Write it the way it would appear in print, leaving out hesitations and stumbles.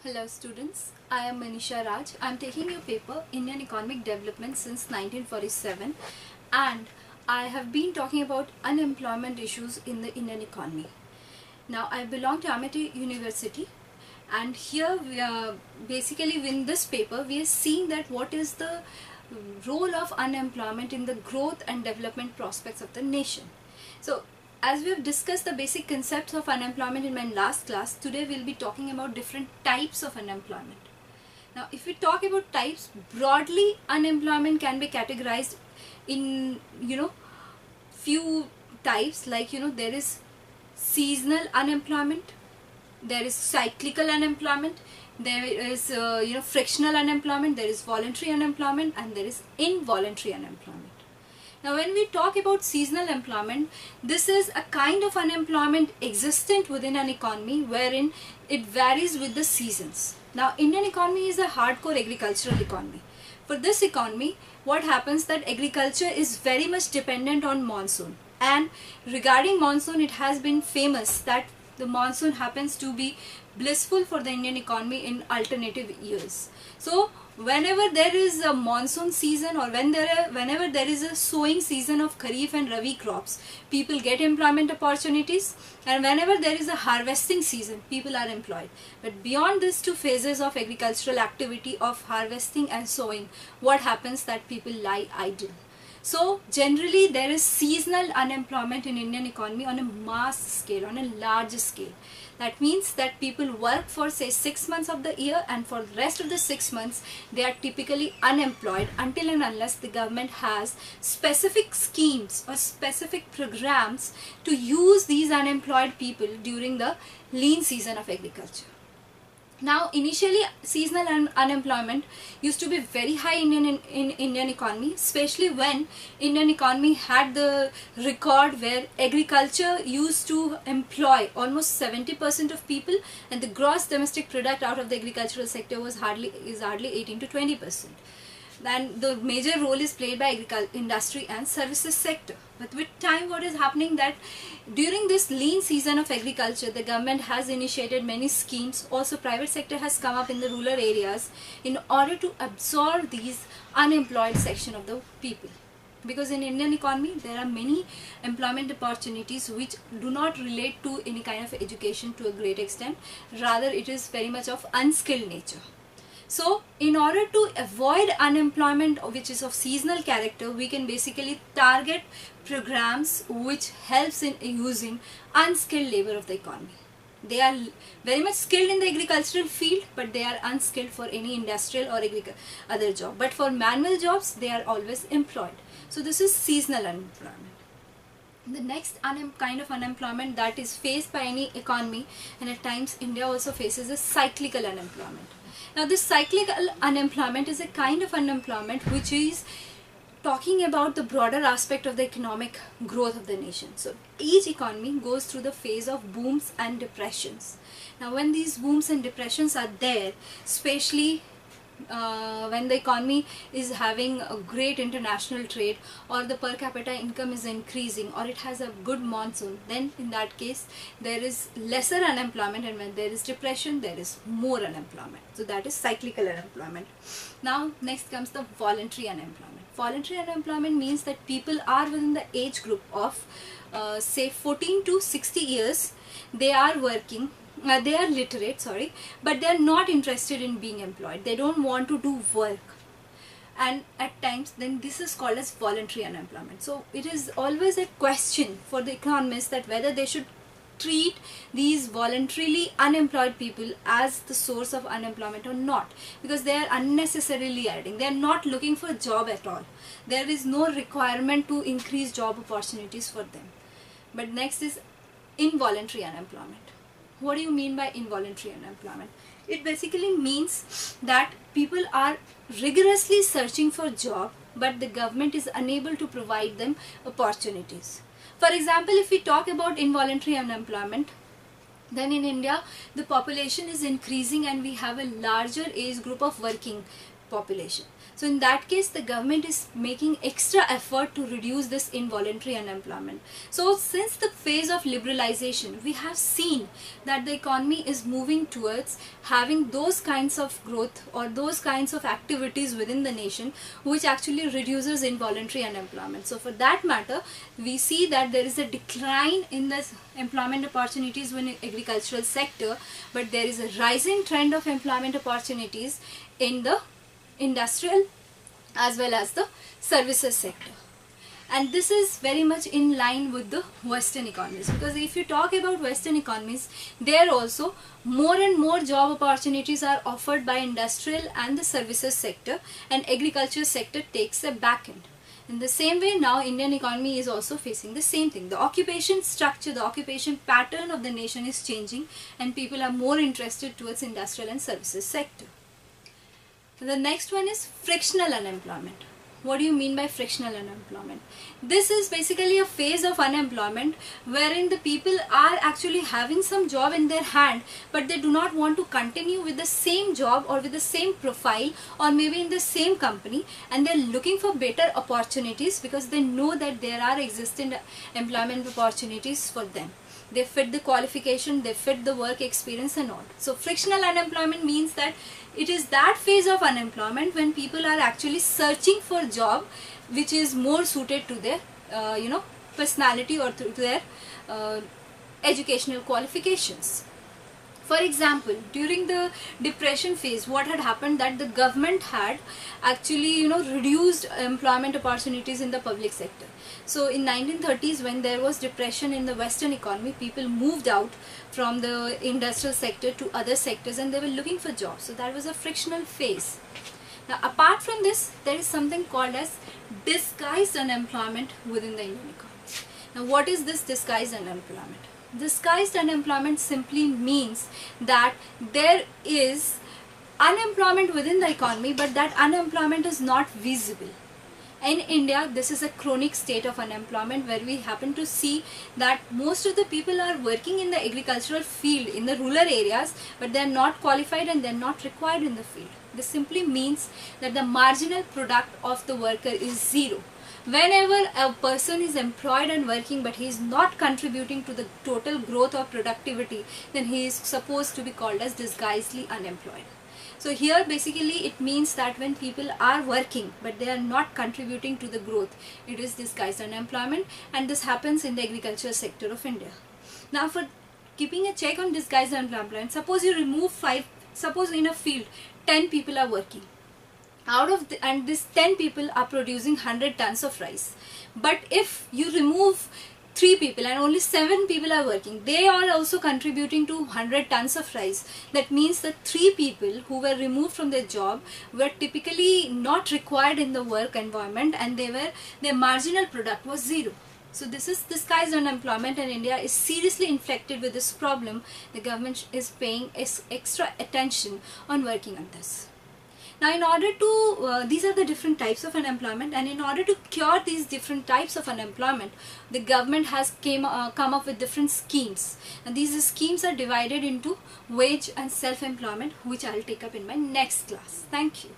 Hello students, I am Manisha Raj. I am taking your paper Indian Economic Development since 1947 and I have been talking about unemployment issues in the Indian economy. Now I belong to Amity University and here we are basically in this paper we are seeing that what is the role of unemployment in the growth and development prospects of the nation. So as we have discussed the basic concepts of unemployment in my last class, today we will be talking about different types of unemployment. Now if we talk about types, broadly unemployment can be categorized in few types, like there is seasonal unemployment, there is cyclical unemployment, there is frictional unemployment, there is voluntary unemployment, and there is involuntary unemployment. Now when we talk about seasonal employment, this is a kind of unemployment existent within an economy wherein it varies with the seasons. Now Indian economy is a hardcore agricultural economy. For this economy, what happens that agriculture is very much dependent on monsoon, and regarding monsoon it has been famous that the monsoon happens to be blissful for the Indian economy in alternative years. So whenever there is a monsoon season or whenever there is a sowing season of Kharif and Rabi crops, people get employment opportunities, and whenever there is a harvesting season, people are employed. But beyond these two phases of agricultural activity of harvesting and sowing, what happens that people lie idle. So generally there is seasonal unemployment in Indian economy on a mass scale, on a large scale. That means that people work for say 6 months of the year, and for the rest of the 6 months they are typically unemployed until and unless the government has specific schemes or specific programs to use these unemployed people during the lean season of agriculture. Now initially seasonal unemployment used to be very high in Indian economy, especially when Indian economy had the record where agriculture used to employ almost 70% of people, and the gross domestic product out of the agricultural sector was hardly 18 to 20%. And the major role is played by industry and services sector. But with time what is happening that during this lean season of agriculture, the government has initiated many schemes. Also private sector has come up in the rural areas in order to absorb these unemployed section of the people. Because in Indian economy there are many employment opportunities which do not relate to any kind of education to a great extent, rather it is very much of unskilled nature. So in order to avoid unemployment which is of seasonal character, we can basically target programs which helps in using unskilled labor of the economy. They are very much skilled in the agricultural field, but they are unskilled for any industrial or other job. But for manual jobs, they are always employed. So this is seasonal unemployment. The next kind of unemployment that is faced by any economy, and at times India also faces, is cyclical unemployment. Now this cyclical unemployment is a kind of unemployment which is talking about the broader aspect of the economic growth of the nation. So each economy goes through the phase of booms and depressions. Now when these booms and depressions are there, especially when the economy is having a great international trade, or the per capita income is increasing, or it has a good monsoon, then in that case there is lesser unemployment, and when there is depression there is more unemployment. So that is cyclical unemployment. Now next comes the voluntary unemployment. Voluntary unemployment means that people are within the age group of say 14 to 60 years. They are working, they are literate, but they are not interested in being employed. They don't want to do work, and at times then this is called as voluntary unemployment. So it is always a question for the economists that whether they should treat these voluntarily unemployed people as the source of unemployment or not, because they are unnecessarily adding. They are not looking for a job at all. There is no requirement to increase job opportunities for them. But next is involuntary unemployment. What do you mean by involuntary unemployment? It basically means that people are rigorously searching for a job, but the government is unable to provide them opportunities. For example, if we talk about involuntary unemployment, then in India the population is increasing and we have a larger age group of working population. So in that case, the government is making extra effort to reduce this involuntary unemployment. So since the phase of liberalization, we have seen that the economy is moving towards having those kinds of growth or those kinds of activities within the nation which actually reduces involuntary unemployment. So for that matter, we see that there is a decline in the employment opportunities within agricultural sector, but there is a rising trend of employment opportunities in the industrial as well as the services sector. And this is very much in line with the Western economies, because if you talk about Western economies, there also more and more job opportunities are offered by industrial and the services sector, and agriculture sector takes a back end. In the same way, now Indian economy is also facing the same thing. The occupation structure, the occupation pattern of the nation is changing, and people are more interested towards industrial and services sector. The next one is frictional unemployment. What do you mean by frictional unemployment? This is basically a phase of unemployment wherein the people are actually having some job in their hand, but they do not want to continue with the same job or with the same profile or maybe in the same company, and they're looking for better opportunities because they know that there are existing employment opportunities for them. They fit the qualification, they fit the work experience and all. So frictional unemployment means that it is that phase of unemployment when people are actually searching for a job which is more suited to their personality or to their educational qualifications. For example, during the depression phase, what had happened that the government had actually reduced employment opportunities in the public sector. So in 1930s, when there was depression in the Western economy, people moved out from the industrial sector to other sectors and they were looking for jobs. So that was a frictional phase. Now apart from this, there is something called as disguised unemployment within the Indian economy. Now what is this disguised unemployment? Disguised unemployment simply means that there is unemployment within the economy, but that unemployment is not visible. In India, this is a chronic state of unemployment where we happen to see that most of the people are working in the agricultural field in the rural areas, but they are not qualified and they are not required in the field. This simply means that the marginal product of the worker is zero. Whenever a person is employed and working but he is not contributing to the total growth or productivity, then he is supposed to be called as disguisedly unemployed. So here basically it means that when people are working but they are not contributing to the growth, it is disguised unemployment, and this happens in the agriculture sector of India. Now for keeping a check on disguised unemployment, suppose you remove suppose in a field 10 people are working. And these 10 people are producing 100 tons of rice. But if you remove 3 people and only 7 people are working, they are also contributing to 100 tons of rice. That means that 3 people who were removed from their job were typically not required in the work environment, and their marginal product was zero. So this is disguised unemployment, and India is seriously infected with this problem. The government is paying extra attention on working on this. Now in order to, these are the different types of unemployment, and in order to cure these different types of unemployment, the government has come up with different schemes. And these schemes are divided into wage and self-employment, which I will take up in my next class. Thank you.